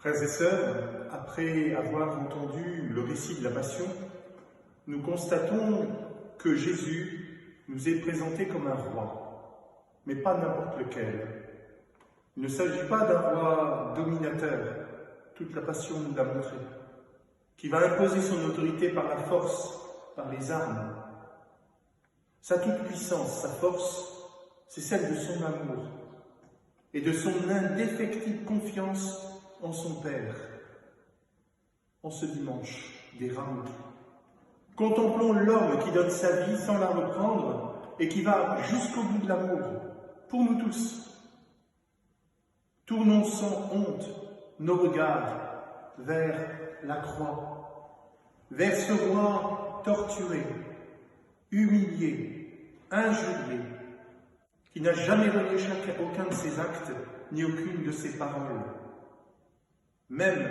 Frères et sœurs, après avoir entendu le récit de la Passion, nous constatons que Jésus nous est présenté comme un roi, mais pas n'importe lequel. Il ne s'agit pas d'un roi dominateur, toute la Passion nous l'a montré, qui va imposer son autorité par la force, par les armes. Sa toute-puissance, sa force, c'est celle de son amour et de son indéfectible confiance en son Père. En ce dimanche des Rameaux, contemplons l'homme qui donne sa vie sans la reprendre et qui va jusqu'au bout de l'amour, pour nous tous. Tournons sans honte nos regards vers la croix, vers ce roi torturé, humilié, injurié, qui n'a jamais renié aucun de ses actes, ni aucune de ses paroles. Même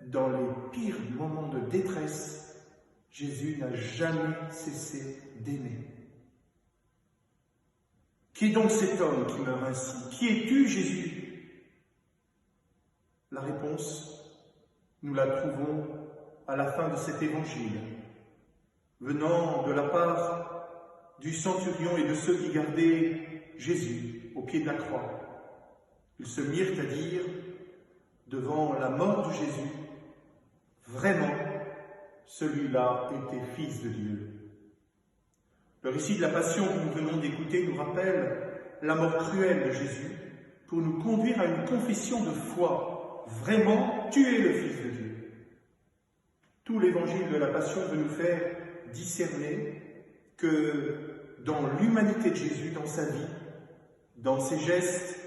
dans les pires moments de détresse, Jésus n'a jamais cessé d'aimer. Qui est donc cet homme qui meurt ainsi? Qui es-tu, Jésus? La réponse, nous la trouvons à la fin de cet évangile, venant de la part du centurion et de ceux qui gardaient Jésus au pied de la croix. Ils se mirent à dire, devant la mort de Jésus, vraiment, celui-là était fils de Dieu. Le récit de la Passion que nous venons d'écouter nous rappelle la mort cruelle de Jésus pour nous conduire à une confession de foi. Vraiment, tu es le Fils de Dieu. Tout l'évangile de la Passion veut nous faire discerner que dans l'humanité de Jésus, dans sa vie, dans ses gestes,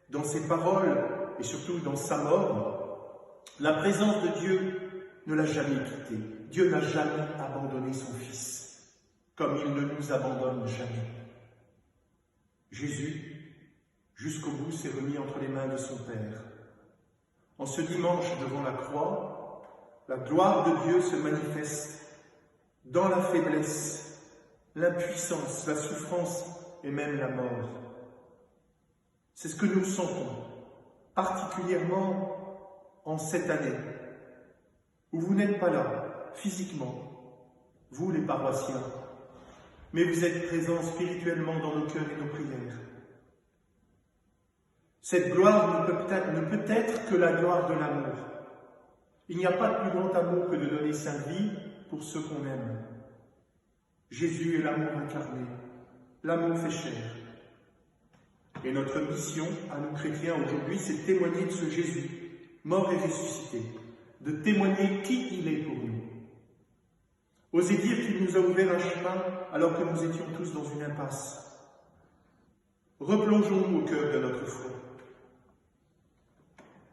dans ses paroles et surtout dans sa mort, la présence de Dieu ne l'a jamais quitté. Dieu n'a jamais abandonné son Fils, comme il ne nous abandonne jamais. Jésus, jusqu'au bout, s'est remis entre les mains de son Père. En ce dimanche devant la croix, la gloire de Dieu se manifeste dans la faiblesse, l'impuissance, la souffrance et même la mort. C'est ce que nous sentons, particulièrement en cette année, où vous n'êtes pas là, physiquement, vous les paroissiens, mais vous êtes présents spirituellement dans nos cœurs et nos prières. Cette gloire ne peut être que la gloire de l'amour. Il n'y a pas de plus grand amour que de donner sa vie pour ceux qu'on aime. Jésus est l'amour incarné, l'amour fait chair. Et notre mission, à nous chrétiens aujourd'hui, c'est de témoigner de ce Jésus, mort et ressuscité, de témoigner qui il est pour nous. Osez dire qu'il nous a ouvert un chemin alors que nous étions tous dans une impasse. Replongeons-nous au cœur de notre foi.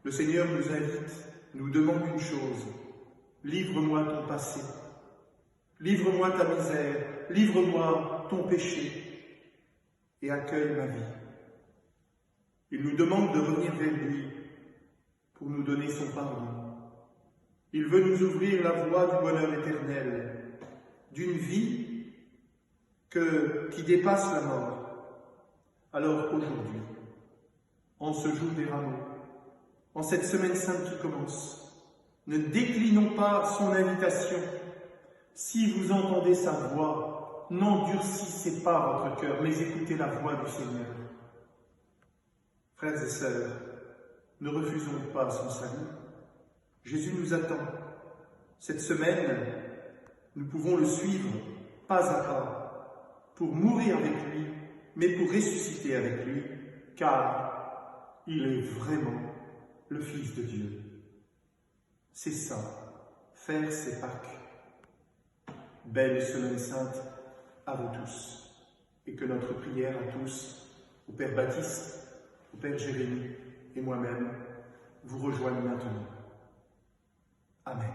Le Seigneur nous invite, nous demande une chose, livre-moi ton passé, livre-moi ta misère, livre-moi ton péché et accueille ma vie. Il nous demande de revenir vers lui pour nous donner son pardon. Il veut nous ouvrir la voie du bonheur éternel, d'une vie qui dépasse la mort. Alors aujourd'hui, en ce jour des Rameaux, en cette semaine sainte qui commence, ne déclinons pas son invitation. Si vous entendez sa voix, n'endurcissez pas votre cœur, mais écoutez la voix du Seigneur. Frères et sœurs, ne refusons pas son salut. Jésus nous attend. Cette semaine, nous pouvons le suivre pas à pas, pour mourir avec lui, mais pour ressusciter avec lui, car il est vraiment le Fils de Dieu. C'est ça, faire ses Pâques. Belle semaine sainte à vous tous, et que notre prière à tous, au Père Baptiste, au Père Jérémie et moi-même, vous rejoigne maintenant. Amen.